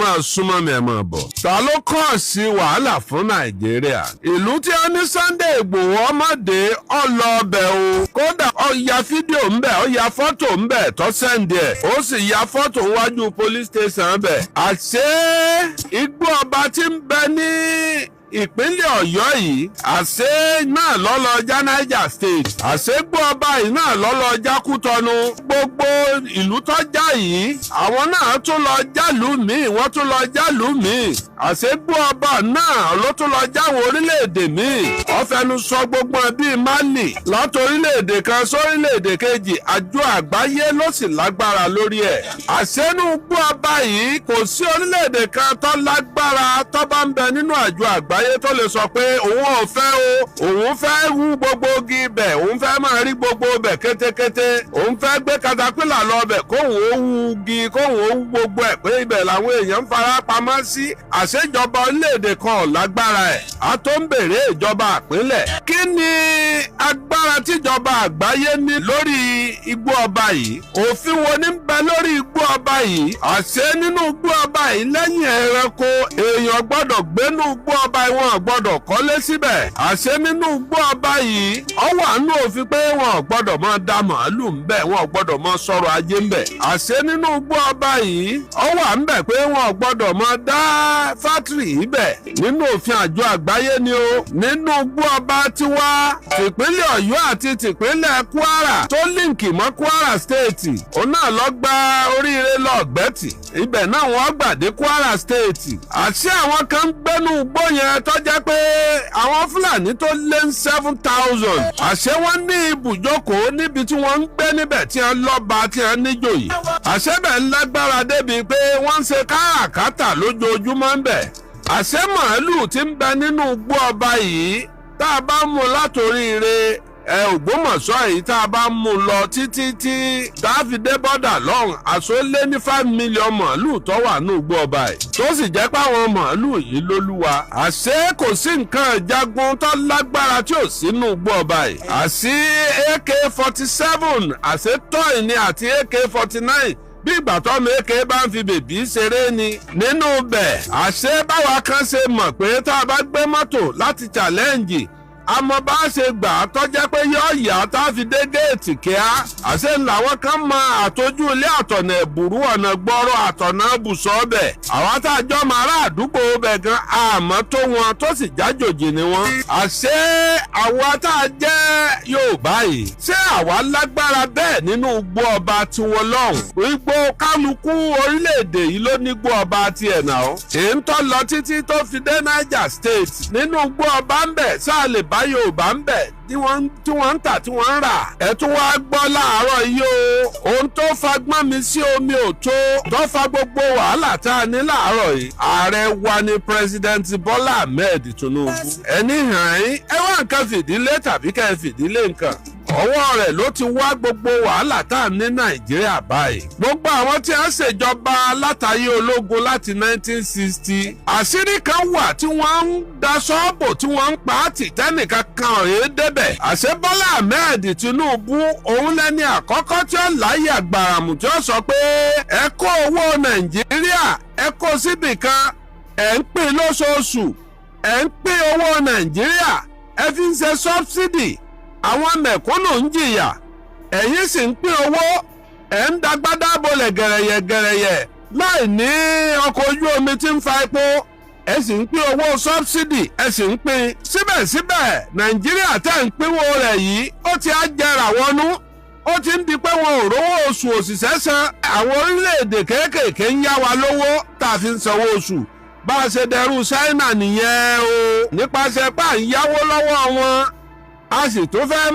máa súnmọ́ mi ẹ máa bọ̀. ta ló kàn sí wàhálà fún Nàìjíríà? ìlú tí a ní Sunday Igboho ọmọdé ọlọ ọbẹ̀ o. kódà ó ya fídíò ńbẹ̀ ó ya fọ́tò ńbẹ̀ tó sẹ́ndì ẹ̀ ó sì ya fọ́tò wájú police station ńbẹ̀. àṣé igbó ọba tí ń bẹ ní ìpínlẹ̀ Ọ̀yọ́ yìí àṣé náà lọ́lọ́jà Niger State àṣé gbọ́ ọba yìí náà lọ́lọ́jà Kútọ́nù gbogbo ìlú tọ́jà yìí àwọn náà tún lọ jálù míì wọ́n tún lọ jálù míì àṣé gbọ́ ọba náà ló tún lọ jáwọn orílẹ̀-èdè míì wọ́n fẹnu sọ gbogbo bíi Mali láti orílẹ̀-èdè kan sórílẹ̀-èdè kejì àjọ àgbáyé ló sì lágbára lórí ẹ̀ àṣẹ́nu gbọ́ ọba yìí kò sí orílẹ̀-èdè kan tó lágbára tó bá ń bẹ nínú àjọ àgbáyé tó lè sọ pé òun ò fẹ́ o òun fẹ́ wú gbogbo igi ibẹ̀ òun fẹ́ máa rí gbogbo ibẹ̀ kétékété òun fẹ́ gbé katapila lọ bẹ̀ kóhun ó wú igi kóhun ó wú gbogbo ẹ̀ pé ibẹ̀ làwọn èèyàn ń fara pamọ́ sí àṣejọba orílẹ̀-èdè kan ò lágbára ẹ̀ a tó ń bèrè ìjọba àpínlẹ̀ kí ni agbára tíjọba àgbáyé ní lórí igbó ọba yìí òfin wo ní bẹ lórí igbó ọba yìí àṣẹ nínú igbó ọba yìí lẹ́yìn ẹranko èèyàn gbọ́dọ̀ gbénú igbó ọba wọn gbọ́dọ̀ kọ́lé síbẹ̀ àṣẹ nínú igbó ọba yìí ó wà nínú òfin pé wọn gbọ́dọ̀ máa da màálù ńbẹ̀ wọn gbọ́dọ̀ máa sọ̀rọ̀ ajé ńbẹ̀ àṣẹ nínú igbó ọba yìí ó wà ńbẹ̀ pé wọn gbọ́dọ̀ máa dá fátìrì ibẹ̀ nínú òfin àjọ àgbáyé ni o nínú igbó ọba tiwa tìpínlẹ̀ Ọ̀yọ́ àti tìpínlẹ̀ Kwara tó líǹkì mọ́ Kwara stéètì òun náà lọ gba oríire lọ́gbẹ́tì ibẹ̀ náà wọ́n gbàdé Kwara stéètì àṣẹ àwọn kan gbẹ́nu igbó yẹn tó jẹ́ pé àwọn Fúlàní tó lé 7,000 àṣẹ wọn ní ibùjókòó níbi tí wọ́n ń gbé níbẹ̀ tí wọ́n lọ́ba tí wọ́n níjòyè àṣẹ bẹ̀ ń lágbára débi pé wọ́n ń ṣe káràkátà lójoojúmọ́ ń bẹ̀ àṣẹ màálù tí ń bẹ nínú igbó ọba yìí tá a bá mú látòríire Ògbómọ̀ṣọ́ èyí tá a bá mú lọ títí tí dáfídé bọ́dà lọ́hùn àsólé ní 5 million màálù tó wà ní igbó ọba yìí tó sì jẹ́ pé àwọn màálù yìí lólúwa àṣé kò sí nǹkan ìjagun tó lágbára tí ò sínú igbó ọba yìí àṣì AK-47 àṣẹ tọ́ì ni àti AK-49 bí ìgbà tọ́mọ èké bá ń fi bèbí ṣeré ni nínú bẹ̀ àṣé báwa kan ṣe mọ̀ pé tá a bá gbé mọ́tò láti challenge àmọ́ bá ṣe gbà á tọ́jẹ́ pé yóò yá tá a fi dé géètì kíá àṣẹ làwọn kan mọ àtọ́jú ilé àtọ̀nà ẹ̀bùrú ọ̀nà gbọ́rọ̀ àtọ̀nà bùsọ̀ bẹ̀ àwọn tá a jọ mọ ará àdúgbò bẹ̀ gan àmọ́ tó wọn tó sì jájòjì ni wọn. àṣẹ àwa tá a jẹ́ Yorùbá yìí ṣé àwa lágbára bẹ́ẹ̀ nínú igbó ọba tiwọn lọ́hùn igbó kálukú orílẹ̀-èdè yìí ló ní igbó ọba tiẹ̀ náà èyí ń tọ́ lọ títí tó fi dé Niger State nínú igbó ọba ń bẹ̀ sáà lè bá Yorùbá ń bẹ̀ tí wọ́n ń tà tí wọ́n ń rà ẹ̀ tún wá gbọ́ láàárọ̀ yìí o ohun tó fagbọ́n mi sí omi ò tó fa gbogbo wàhálà tá a ní láàárọ̀ yìí ààrẹ wa ni President Bọ́lá Ahmed Tinubu ẹni hàn yín ẹ wá nǹkan fìdílé tàbí kẹ́ ẹ fìdílé nǹkan ọwọ́ rẹ̀ ló ti wá gbogbo wàhálà tá a ní Nàìjíríà báyìí gbogbo àwọn tí a ń ṣèjọba látàyè ológun láti 1960 àṣírí kan wà tí wọ́n ń da ṣọ́ọ̀bù tí wọ́n ń pa á tì tẹ́nìkan kan ọ̀rẹ́ débẹ̀ àṣẹ Bọ́lá Ahmed Tinubu òun lẹ́ni àkọ́kọ́ tí ó láyé àgbàràmù tí ó sọ pé ẹ kó owó Nàìjíríà ẹ kó síbì kan ẹ ń pín lóṣooṣù ẹ ń pín owó Nàìjíríà ẹ fi ń ṣe sọ́bsidì àwọn mẹ̀kúnnù ń jìyà ẹ̀yin sì ń pín owó ẹ̀ ń dagbádá bolẹ̀ gẹ̀rẹ̀yẹ̀ láì ní ọkọ̀ ojú omi tí ń fa epo ẹ sì ń pín owó sọ́bsidì ẹ sì ń pín síbẹ̀síbẹ̀ Nàìjíríà tẹ̀ ń pínwó rẹ̀ yìí ó ti á jẹrà wọnú ó ti ń di pé wọn ò rówó oṣù òṣìṣẹ́ san àwọn orílẹ̀-èdè kéékèèké ń yá wa lówó tá a fi ń sanwó oṣù bá a ṣe dẹrú Ṣáínà nìyẹn o nípasẹ̀ pà ń yáwó lọ́wọ́ wọn a sì tún fẹ́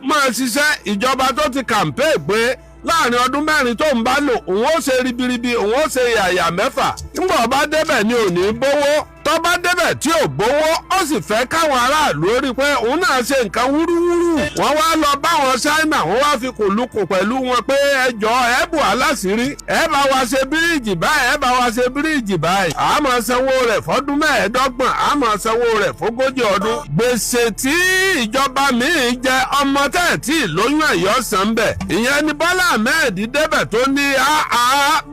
máa ṣiṣẹ́ ìjọba tó ti kàmpé pé láàrin ọdún mẹ́rin tó ń bá lò òun ó ṣe ribiribi òun ó ṣe yàyà mẹ́fà nígbà ọba débẹ̀ ni ò ní bówó tó bá débẹ̀ tí ò bówó ó sì fẹ́ káwọn aráàlú rí pé òun náà ṣe nǹkan wúrúwúrú wọ́n wá lọ báwọn Ṣáínà wọ́n wá fi kùlùkùn pẹ̀lú wọn pé ẹjọ́ ẹ bù aláṣìírí ẹ bá wa ṣe bíríìjì báyìí ẹ bá wa ṣe bíríìjì báyìí a máa sanwó rẹ̀ fọ́dún mẹ́ẹ̀ẹ́dọ́gbọ̀n a máa sanwó rẹ̀ fógójì ọdún gbèsè tí ìjọba míì jẹ ọmọ tẹ́ẹ̀tì lóyún ẹ̀yọ́ san bẹ̀ ìyẹn ni Bọ́lá Ahmed débẹ̀ tó ní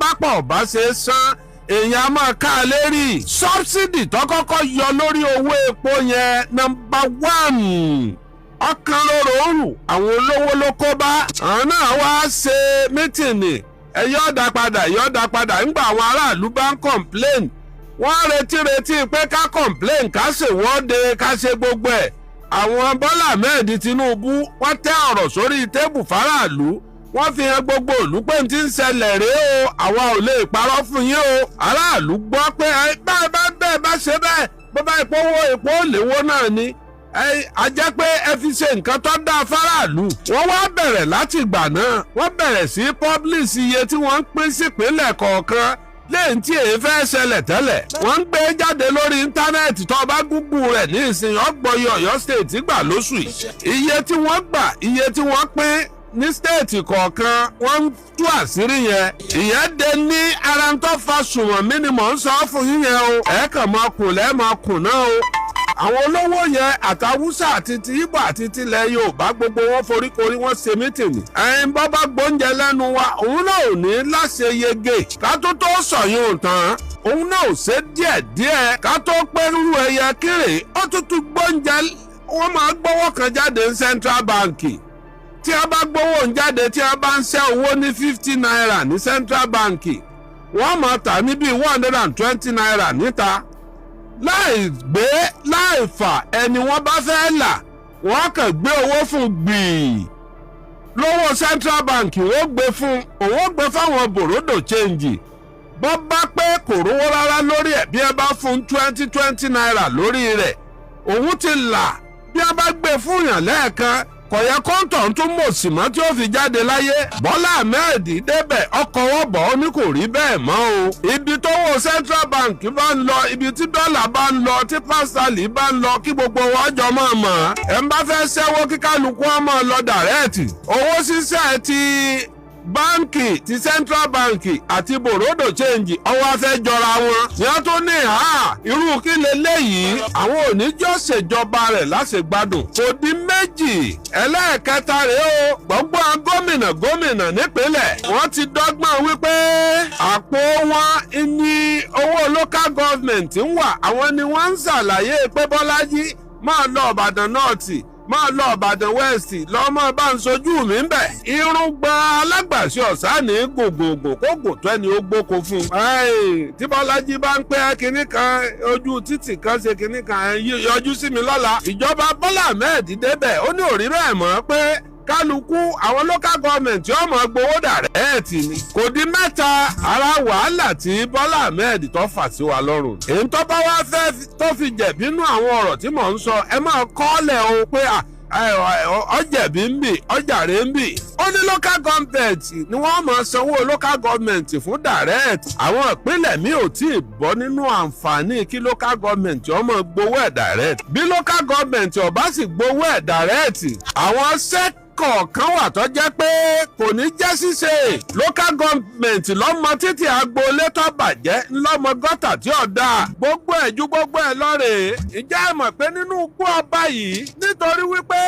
bápọ̀ bá ṣe san èèyàn máa ká lérí. Sọ́bsidì tó kọ́kọ́ yọ lórí owó epo yẹn nọ́mbà 1 ọkàn lóròórù àwọn olówó ló kó bá. àwọn náà wá ṣe mítìnì yọ̀ọ̀dà padà ńgbà àwọn aráàlú bá ń complain. wọ́n retí pé ká complain ká ṣèwọ́de ká ṣe gbogbo ẹ̀. àwọn Bọ́lá Ahmed Tinubu wọ́n tẹ́ ọ̀rọ̀ sórí tébù fáráàlú. wọ́n fi hàn gbogbo ìlú pé n ti ń ṣẹlẹ̀ rèé o àwa ò lè parọ́ fún yín o. aráàlú gbọ́ pé bẹ́ẹ̀ bá ṣe bẹ́ẹ̀ bó bá epo léwó náà ni a jẹ́ pé ẹ fi ṣe nǹkan tó dáa fáráàlú. wọ́n wá bẹ̀rẹ̀ láti ìgbà náà wọ́n bẹ̀rẹ̀ sí publish iye tí wọ́n ń pín sípínlẹ̀ kọ̀ọ̀kan lẹ́yìn tí èyí fẹ́ ṣẹlẹ̀ tẹ́lẹ̀. wọ́n ń gbé jáde lórí íńtánẹ́ẹ̀tì tó bá gúgú rẹ̀ ní ìsìn ọgbọ̀yọ̀ Ọ̀yọ́ state gbà lóṣù yìí. iye tí wọ́n gbà iye tí wọ́n pín ní stéètì kọ̀ọ̀kan wọ́n ń tú àṣírí yẹn. ìyẹn dé ní ara ń tó fa sùnwọ̀n mínímọ̀ ń sọ fún yín yẹn o. ẹ kàn máa kùn lẹ́ẹ̀máa kùn náà o. àwọn olówó yẹn àtàwùsà àti ti Ìgbò àti tilẹ̀ Yorùbá gbogbo wọn foríkorí wọn ṣe mítìnì. ẹ̀yin bọ́bá gbóúnjẹ lẹ́nu wa òun náà ò ní láṣeyege ká tó sọ̀yìn òtàn. òun náà ò ṣe díẹ̀díẹ̀ ká tó pẹ́rú ẹyẹ kéré ó tútù gbóúnjẹ wọ́n máa gbówó kan jáde ní Central Bank. tí a bá gbówó ń jáde tí a bá ń ṣẹ́ owó ní 50 naira ní Central Bank wọ́n máa tà ní bíi 120 naira níta. láì fà ẹni wọ́n bá fẹ́ là wọ́n kàn gbé owó fún gbìí. lówó Central Bank wọ́n gbé fún òun gbé fáwọn bòródò change. bọ́ bá pé kò rówó rárá lórí ẹ̀ bí ẹ bá fún 20 naira lórí rẹ̀ òun ti là. bí a bá gbé fún yàn lẹ́ẹ̀kan kọ̀yẹ́ kọ́ńtọ̀ tún mọ̀ sí mọ́ tí ó fi jáde láyé. Bọ́lá Ahmed débẹ̀ ọkọ̀ wọ́bọ̀ ó ní kò rí bẹ́ẹ̀ mọ́ o. ibi tó wọ Central Bank bá ń lọ ibi tí dọ́là bá ń lọ tí pásítálì bá ń lọ kí gbogbo wọn jọ mọ̀ mọ́. ẹ̀ ń bá fẹ́ ṣẹ́wó kí kálukú ọmọ lọ dàrẹ́ẹ̀tì. owó ṣíṣẹ́ ti báńkì ti Central Bank àti bòródò change ọwọ́ afẹ́ jọra wọn. ní a tó ní irú kí leléyìí àwọn oníjọ́ ṣèjọba rẹ̀ láṣegbádùn. kò dín méjì ẹlẹ́ẹ̀kẹta rèé o. gbogbo gómìnà nípínlẹ̀ wọ́n ti dọ́gbọ́n wípé àpò wọn ní owó local government ń wà. àwọn ni wọ́n ń ṣàlàyé pé Bọ́lájí máa lọ Ìbàdàn North máa lọ Ìbàdàn West lọ́mọ bá ń sojú mi ń bẹ̀. irun gba alágbàṣe ọ̀sán ní gbogbogbò kókò tó ẹni ó gbóko fún un. tí Bọ́lájí bá ń pẹ́ kinní kan ojú títì kan ṣe kinní kan yọjú sí mi lọ́la. ìjọba Bọ́lá Ahmed débẹ̀ ó ní òrí bẹ́ẹ̀ mọ́ pé kálukú àwọn local government yóò mọ gbowó dàrẹ́ẹ̀tì ni. kò dín mẹ́ta ara wàhálà tí Bọ́lá Ahmed tó fà sí wa lọ́rùn. èyí tó bá wá fẹ́ tó fi jẹ̀bi nú àwọn ọ̀rọ̀ tí mò ń sọ ẹ máa kọ́lẹ̀ o pé ọjẹ̀bí ń bì ọjàre ń bì. ó ní local government ni wọ́n máa sanwó local government fún dàrẹ́ẹ̀tì. àwọn ìpínlẹ̀ mi ò tí ì bọ́ nínú àǹfààní kí local government ó máa gbowó ẹ̀ dàrẹ́ẹ̀tì. bí local government ó bá sì gbowó ẹ̀ dàrẹ́ẹ̀tì àwọn kọ̀ọ̀kan wà tó jẹ́ pé kò ní jẹ́ ṣíṣe. local government lọ́mọ títí agboolé tó bàjẹ́ ńlọ́mọ gọ́tà tí ò dáa. gbogbo ẹ̀ ju gbogbo ẹ̀ lọ́rẹ̀. ìjà ẹ̀ mọ̀ pé nínú ikú ọba yìí nítorí wípé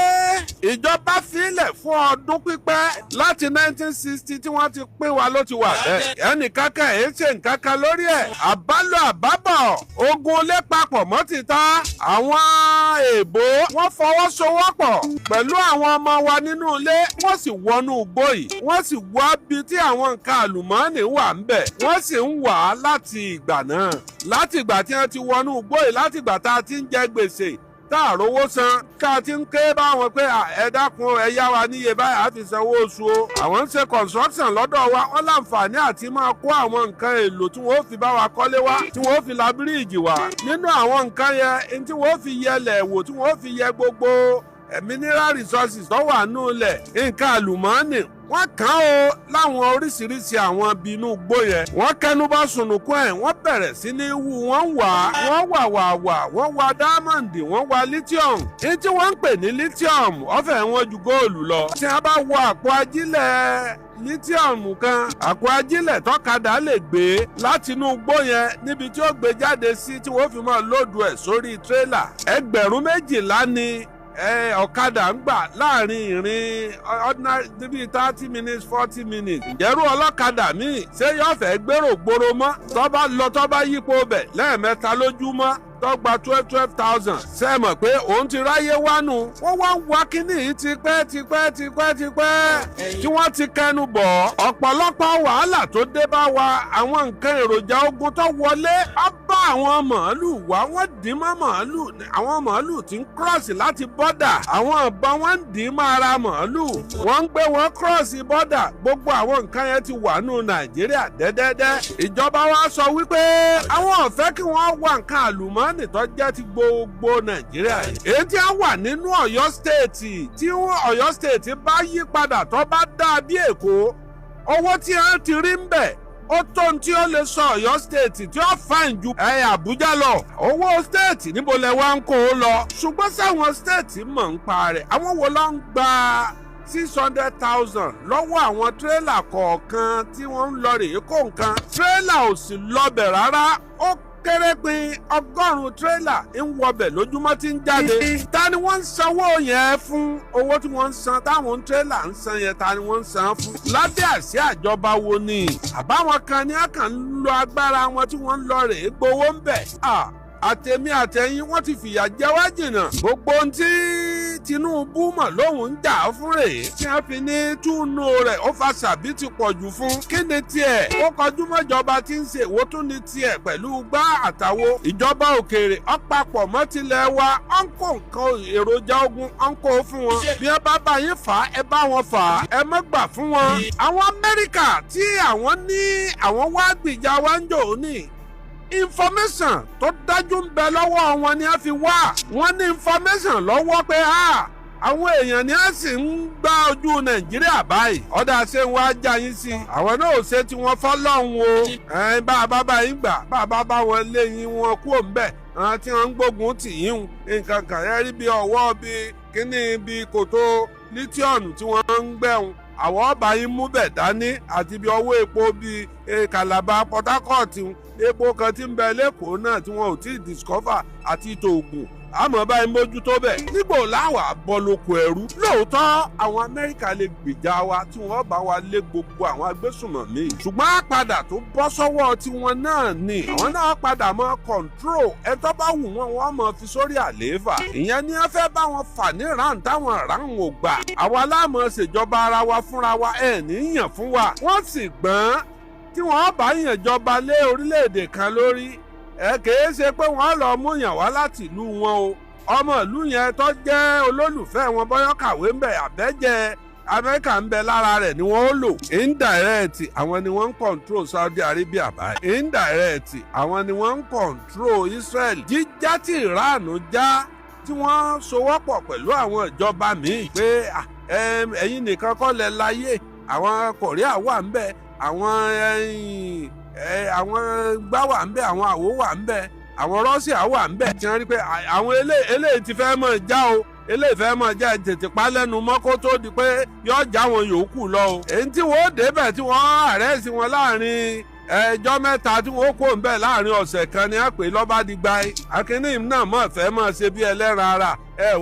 ìjọba filẹ̀ fún ọdún pípẹ́ láti 1960 tí wọ́n ti pín wa ló ti wà bẹ́ẹ̀. ẹnìkankan èyí ṣe nǹkankan lórí ẹ̀. àbálò àbábọ̀ ogun ilé papọ̀ mọ́ ti ta. àwọn èèbó wọ́n fọwọ́sowọ́pọ̀ pẹ̀lú àwọn ọmọ wa nínú ilé wọ́n sì wọnú igbó yìí. wọ́n sì wá bí tí àwọn nǹkan àlùmọ́ọ́nì wà ń bẹ̀. wọ́n sì ń wà á láti ìgbà náà. láti ìgbà tí wọ́n ti wọnú igbó yìí láti ìgbà tá a ti ń jẹ gbèsè tá a rówó san tá a ti ń ké báwọn pé ẹ dákun ẹ yá wa níye báyìí á fi sanwó oṣù o. àwọn ń ṣe construction lọ́dọ̀ wa wọ́n láǹfààní àti máa kó àwọn nǹkan èlò tí wọ́n fi bá wa kọ́lé wá tí wọ́n fi la bíríìjì wá. nínú àwọn nǹkan yẹn tí wọ́n fi yẹlẹ̀ wò tí wọ́n fi yẹ gbogbo mineral resources tó wà nù lẹ̀ nǹkan àlùmọ́ọ́nì wọ́n kàn ó láwọn oríṣiríṣi àwọn ibi inú igbó yẹn. wọ́n kẹnu bá sunùkún ẹ̀ wọ́n bẹ̀rẹ̀ sí ní wú wọ́n wọ́n wá diamond wọ́n wá lithium. ní tí wọ́n ń pè ní lithium ọ̀fẹ́ wọn ju góòlù lọ. tí a bá wọ àpò ajílẹ̀ lithium kan àpò ajílẹ̀ tọ́kadà lè gbé láti inú igbó yẹn níbi tí ó gbé jáde sí tí wọ́n fi máa lóòdù ẹ̀ sórí tírélà. 12,000 ni ọ̀kadà ń gbà láàrin ìrìn ordinary bíi 30 minutes 40 minutes. ìjẹ́rú ọlọ́kadà míì ṣé yóò fẹ́ gbèrò gbòòrò mọ́ tó bá lọ tó bá yípo bẹ̀ lẹ́ẹ̀mẹ́ta lójúmọ́ tó gba 12,000 ṣe mọ̀ pé òun ti ráyé wánu. wọ́n wá ń wá kínní yìí tipẹ́ tí wọ́n ti kẹnu bọ̀. ọ̀pọ̀lọpọ̀ wàhálà tó dé bá wa àwọn nǹkan èròjà ogun tó wọlé á bá àwọn màálù wá. wọ́n dín mọ́ màálù, àwọn màálù ti ń kírọ̀sì láti bọ́dà. àwọn ìbọn wọn ń dín mọ́ ara màálù. wọ́n ń gbé wọn kírọ̀sì bọ́dà. gbogbo àwọn nǹkan yẹn ti wà nù Nàìjíríà dẹ́dẹ́dẹ́. ìjọba wa sọ wípé àwọn ò fẹ́ kí wọ́n wá nǹkan àlùmọ́ọ́nì tó jẹ́ ti gbogbo Nàìjíríà. èyí tí a wà nínú Ọ̀yọ́ stéètì tí Ọ̀yọ́ stéètì bá yí padà tó bá dà bí Èkó, owó tí a ti rí ń bẹ̀ ó tó ohun tí ó lè sọ Ọ̀yọ́ stéètì tí ó fàìn ju Àbújá lọ. owó stéètì níbo lẹ wá ń kó o lọ. ṣùgbọ́n sáwọn stéètì mọ̀ ń pa rẹ̀. àwọn wo ló ń gba 600,000 lọ́wọ́ àwọn tírélà kọ̀ọ̀kan tí wọ́n ń lọ rèé kó nǹkan. tírélà ò sì lọbẹ̀ rárá. ó kéré pin 100 tírélà ń wọbẹ̀ lójúmọ́ tí ń jáde. ta ni wọ́n ń sanwó yẹn fún? owó tí wọ́n ń san táwọn tírélà ń san yẹn ta ni wọ́n ń san fún? lábẹ́ àṣẹ àjọba wo ni? àbáwọn kan ní àkàn ń lo agbára wọn tí wọ́n ń lọ rèé gbowó ń bẹ̀. àtẹ̀mí àtẹ̀yìn wọ́n ti fìyà jẹ wá jìnnà. gbogbo ohun tí Tinubu mọ̀ lóhùn ń jà fún rèé tí wọ́n fi ní túnú rẹ̀ ó fa sàbí ti pọ̀ jù fún. kí ni tiẹ̀? ó kọjú mọ́jọba tí ń ṣe èwo tún ní tiẹ̀ pẹ̀lú gbá àtàwo. ìjọba òkèèrè ọ̀pápọ̀ mọ́ tilẹ̀ wa ó ń kó nǹkan èròjà ogun ó ń kó fún wọn. bí ẹ bá bá yín fà á ẹ bá wọn fà á, ẹ má gbà fún wọn. àwọn Amẹ́ríkà tí àwọn ní àwọn wá gbìjà wá ń jò ní information tó dájú ń bẹ lọ́wọ́ wọn ni a fi wá. wọ́n ní information lọ́wọ́ pé àwọn èèyàn ni a sì ń gbá ojú Nàìjíríà báyìí. ọ̀dà ṣe ń wá já yín sí. àwọn náà ò ṣe tí wọ́n fọ́lọ́hún o. bá a bá bá yín gbà bá a bá bá wọn léyìn wọn kúrò ń bẹ̀. àwọn tí wọ́n ń gbógun tì yín nǹkan kan yẹn rí bí ọwọ́ bí kíní bí kòtò lítíọ̀nù tí wọ́n ń gbẹ̀hùn. àwọn ọba yín mú bẹ̀ dání àti bí ọwọ́ epo bíi Calabar Port Harcourt epo kan tí ń bẹ lẹ́kọ̀ọ́ náà tí wọn ò tí ì discover àti tòògùn àmọ́ báyìí mójútó bẹ̀. nígbò láwà bọ́ lóko ẹrú. lóòótọ́ àwọn Amẹ́ríkà lè gbèjà wa tí wọ́n bá wa lé gbogbo àwọn agbésùnmọ̀mí. ṣùgbọ́n àpadà tó bọ́ sọ́wọ́ tiwọn náà ni. àwọn náà padà mọ́ control ẹ tó bá wù wọ́n wọ́n mọ̀ fi sórí àlééfà. ìyẹn ni wọ́n fẹ́ bá wọn fà ní ràn táwọn ràn ò gbà. àwa láàmú ṣèjọba ara wa fúnra wa ẹ̀ níyàn fún wa. wọ́n sì gbọ́n tí wọ́n bá yàn jọba lé orílẹ̀-èdè kan lórí. kìí ṣe pé wọ́n lọ mú yàn wá láti ìlú wọn o. ọmọ ìlú yẹn tó jẹ́ olólùfẹ́ wọn bọ́yọ́ kàwé ń bẹ àbẹ́jẹ́ Amẹ́ríkà ń bẹ lára rẹ̀ ni wọ́n ó lò. indirect àwọn ni wọ́n ń control Saudi Arabia báyìí. indirect àwọn ni wọ́n ń control Israel. jíjá tí Iran já tí wọ́n sowọ́pọ̀ pẹ̀lú àwọn ìjọba míì pé ẹ̀yin nìkan kọ́ lẹ láyé. àwọn Korea wà ń bẹ, àwọn gbá wà ń bẹ, àwọn àwo wà ń bẹ, àwọn Russia wà ń bẹ. tí wọ́n rí pé àwọn eléyìí ti fẹ́ mọ̀ já o, eléyìí fẹ́ mọ̀ já tètè pa lẹ́nu mọ́ kó tó di pé yóò já wọn yòókù lọ o. èyí tí wọ́n débẹ̀ tí wọ́n àrẹ́sì wọn láàrin ẹjọ́ mẹ́ta tí wọ́n kó ń bẹ̀ láàrin ọ̀sẹ̀ kan ni a pè lọ́ba dìgbà yìí. akínní náà mọ̀ fẹ́ mọ̀ ṣe bí ẹlẹ́ran ara.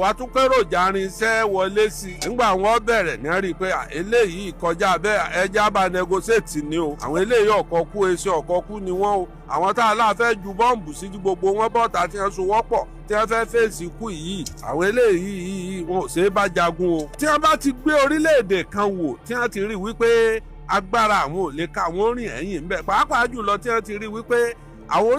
wá tún kérò járin iṣẹ́ wọlé sí i. nígbà wọn bẹ̀rẹ̀ ní rí i pé eléyìí kọjá bẹ́ẹ̀ ẹja bá negotiate ni o. àwọn eléyìí ọ̀kọ́kú eṣẹ́ ọ̀kọ́kú ni wọ́n o. àwọn tá a láfẹ́ ju bọ́ǹbù sí gbogbo wọn bọ́ta tí wọ́n so wọ́pọ̀ tí wọ́n fẹ́ fèsì ikú yìí. àwọn eléyìí wọn ò ṣeé bá jagun o. tí wọ́n bá ti gbé orílẹ̀-èdè kan wò tí wọ́n ti rí wípé agbára àwọn ò lè ká àwọn rìn ẹ̀yìn ń bẹ pàápàá jùlọ tí wọ́n ti rí wípé àwọn